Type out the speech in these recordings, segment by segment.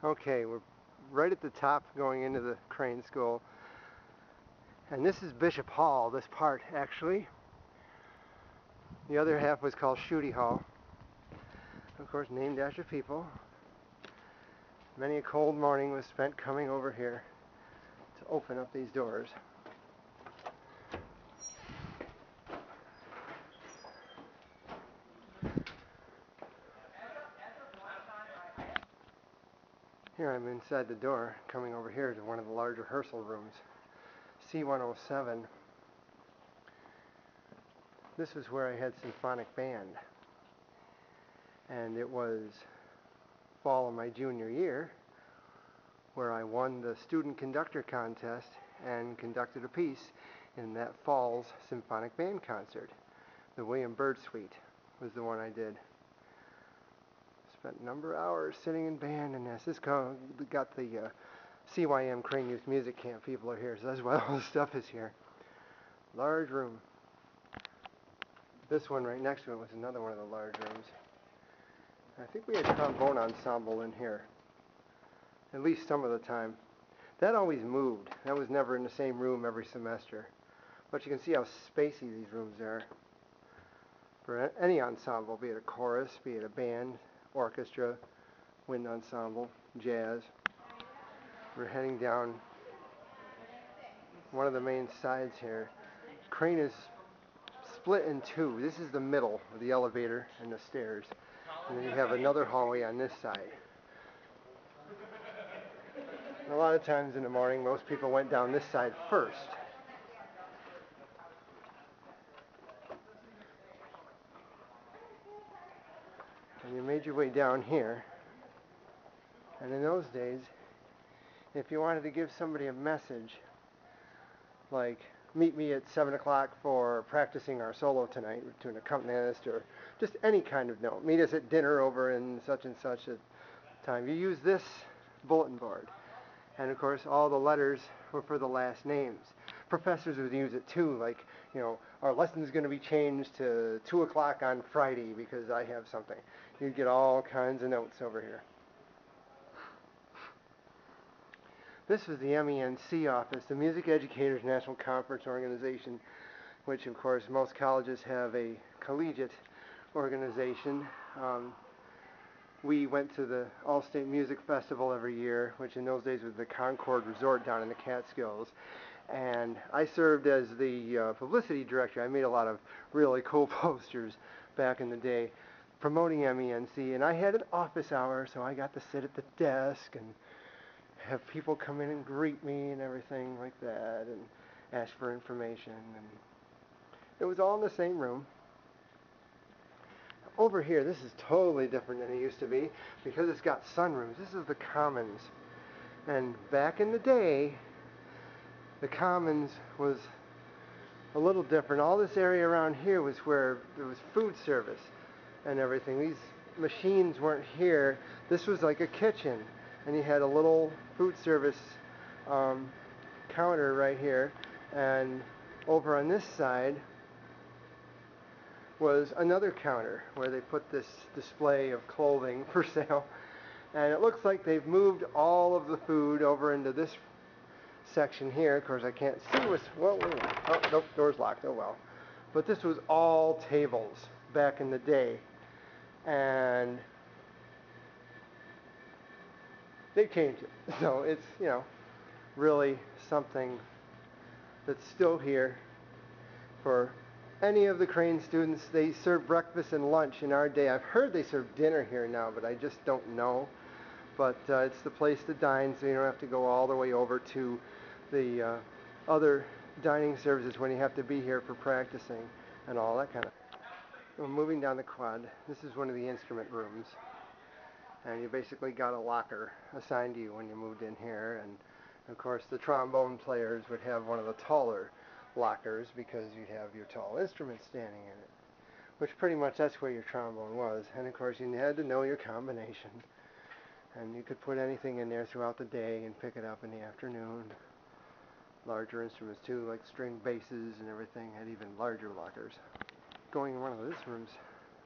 Okay, we're right at the top going into the crane school. And this is Bishop Hall, this part actually. The other half was called Shooty Hall. Of course, named after people. Many a cold morning was spent coming over here to open up these doors. Here I'm inside the door, coming over here to one of the large rehearsal rooms, C107. This was where I had symphonic band, and it was fall of my junior year where I won the student conductor contest and conducted a piece in that fall's symphonic band concert. The William Byrd Suite was the one I did. Spent a number of hours sitting in band, and as this got the CYM Crane Youth Music Camp people are here, so that's why all the stuff is here. Large room. This one right next to it was another one of the large rooms. I think we had trombone ensemble in here, at least some of the time. That always moved. That was never in the same room every semester. But you can see how spacey these rooms are for any ensemble, be it a chorus, be it a band, orchestra, wind ensemble, jazz. We're heading down one of the main sides here. Crane is split in two. This is the middle of the elevator and the stairs. And then you have another hallway on this side. And a lot of times in the morning, most people went down this side first. And you made your way down here. And in those days, if you wanted to give somebody a message, like, meet me at 7 o'clock for practicing our solo tonight to an accompanist, or just any kind of note. Meet us at dinner over in such and such a time. You use this bulletin board. And of course, all the letters were for the last names. Professors would use it too, like, our lesson's going to be changed to 2 o'clock on Friday because I have something. You'd get all kinds of notes over here. This was the MENC office, the Music Educators National Conference Organization, which of course most colleges have a collegiate organization. We went to the All-State Music Festival every year, which in those days was the Concord Resort down in the Catskills. And I served as the publicity director. I made a lot of really cool posters back in the day promoting MENC. And I had an office hour, so I got to sit at the desk and have people come in and greet me and everything like that, and ask for information. And it was all in the same room. Over here, this is totally different than it used to be because it's got sunrooms. This is the Commons. And back in the day, the Commons was a little different. All this area around here was where there was food service and everything. These machines weren't here. This was like a kitchen. And you had a little food service counter right here. And over on this side was another counter where they put this display of clothing for sale. And it looks like they've moved all of the food over into this section here. Of course, I can't see what's... Whoa, oh, nope, door's locked. Oh, well. But this was all tables back in the day. And they changed it. So it's, really something that's still here for any of the Crane students. They serve breakfast and lunch in our day. I've heard they serve dinner here now, but I just don't know. But it's the place to dine, so you don't have to go all the way over to the other dining services when you have to be here for practicing and all that kind of. Well, moving down the quad, this is one of the instrument rooms. And you basically got a locker assigned to you when you moved in here. And of course the trombone players would have one of the taller lockers because you'd have your tall instrument standing in it. Which pretty much that's where your trombone was. And of course you had to know your combination. And you could put anything in there throughout the day and pick it up in the afternoon. Larger instruments too, like string basses and everything, had even larger lockers. Going in one of these rooms,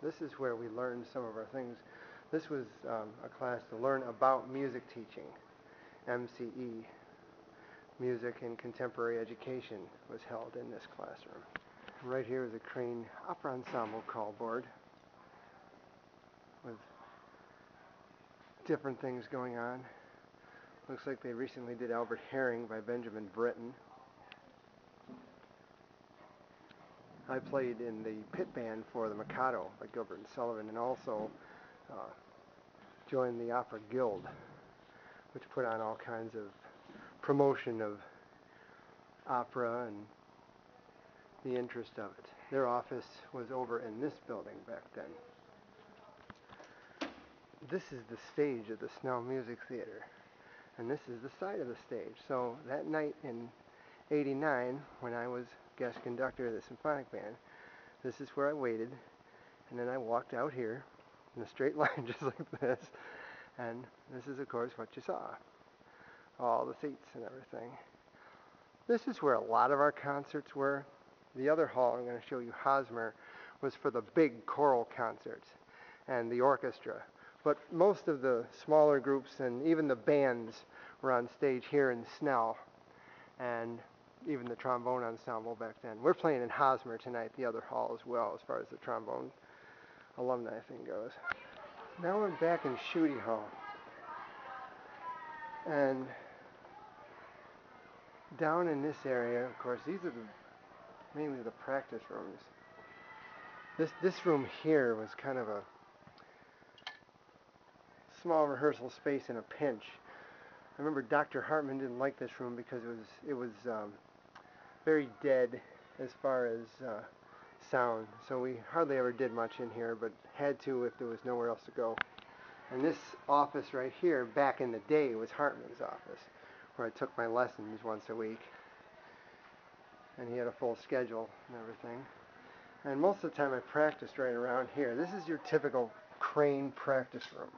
this is where we learned some of our things This was a class to learn about music teaching. MCE, Music and Contemporary Education, was held in this classroom. Right here is a Crane Opera Ensemble call board with different things going on. Looks like they recently did Albert Herring by Benjamin Britten. I played in the pit band for the Mikado by Gilbert and Sullivan, and also joined the Opera Guild, which put on all kinds of promotion of opera and the interest of it. Their office was over in this building back then. This is the stage of the Snell Music Theater, and this is the side of the stage. So that night in '89, when I was guest conductor of the symphonic band, this is where I waited, and then I walked out here in a straight line just like this, and this is of course what you saw, all the seats and everything. This is where a lot of our concerts were. The other hall I'm going to show you, Hosmer, was for the big choral concerts and the orchestra, but most of the smaller groups and even the bands were on stage here in Snell, and even the trombone ensemble back then. We're playing in Hosmer tonight, the other hall as well, as far as the trombone alumni thing goes. Now we're back in Schutte Hall, and down in this area, of course, these are mainly the practice rooms. This room here was kind of a small rehearsal space in a pinch. I remember Dr. Hartman didn't like this room because it was very dead as far as sound, so we hardly ever did much in here, but had to if there was nowhere else to go. And this office right here, back in the day, was Hartman's office, where I took my lessons once a week, and he had a full schedule and everything. And most of the time I practiced right around here. This is your typical Crane practice room.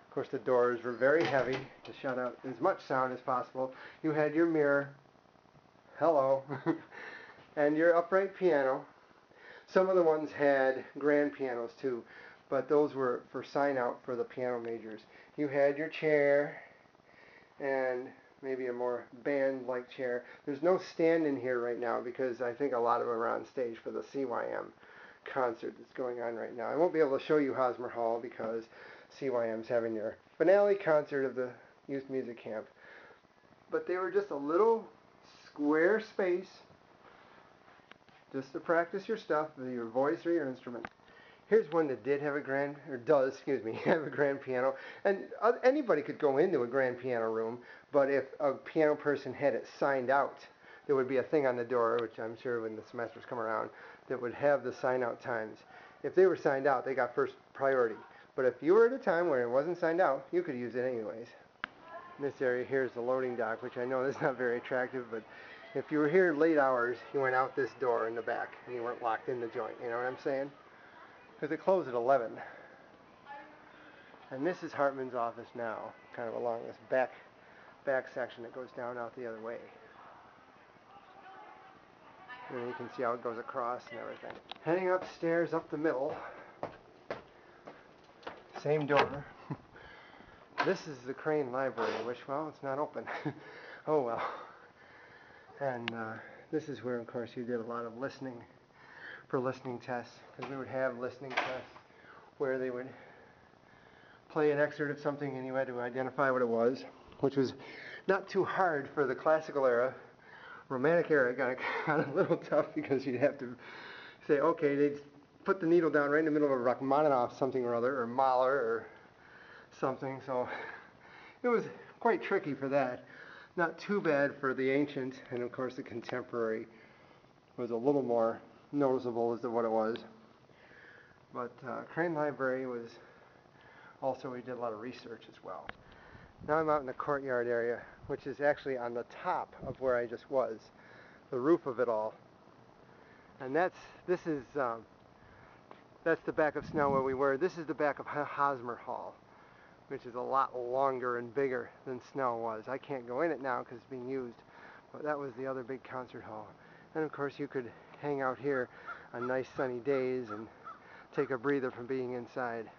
Of course, the doors were very heavy to shut out as much sound as possible. You had your mirror, hello, and your upright piano. Some of the ones had grand pianos too, but those were for sign out for the piano majors. You had your chair and maybe a more band-like chair. There's no stand in here right now because I think a lot of them are on stage for the CYM concert that's going on right now. I won't be able to show you Hosmer Hall because CYM's having their finale concert of the youth music camp. But they were just a little square space just to practice your stuff, your voice or your instrument. Here's one that did have a grand, or does, excuse me, have a grand piano. And anybody could go into a grand piano room, but if a piano person had it signed out, there would be a thing on the door, which I'm sure when the semesters come around, that would have the sign out times. If they were signed out, they got first priority. But if you were at a time where it wasn't signed out, you could use it anyways. In this area here is the loading dock, which I know is not very attractive, but if you were here late hours, you went out this door in the back, and you weren't locked in the joint, you know what I'm saying? Because it closed at 11. And this is Hartman's office now, kind of along this back section that goes down out the other way. And you can see how it goes across and everything. Heading upstairs, up the middle, same door. This is the Crane Library, which, well, it's not open. Oh well. And this is where, of course, you did a lot of listening for listening tests, because we would have listening tests where they would play an excerpt of something and you had to identify what it was, which was not too hard for the classical era. Romantic era got a little tough because you'd have to say, okay, they'd put the needle down right in the middle of a Rachmaninoff something or other, or Mahler or something, so it was quite tricky for that. Not too bad for the ancient, and of course the contemporary was a little more noticeable as to what it was. But Crane Library was also, we did a lot of research as well. Now I'm out in the courtyard area, which is actually on the top of where I just was, the roof of it all. And that's the back of Snell where we were. This is the back of Hosmer Hall, which is a lot longer and bigger than Snell was. I can't go in it now because it's being used, but that was the other big concert hall. And of course you could hang out here on nice sunny days and take a breather from being inside.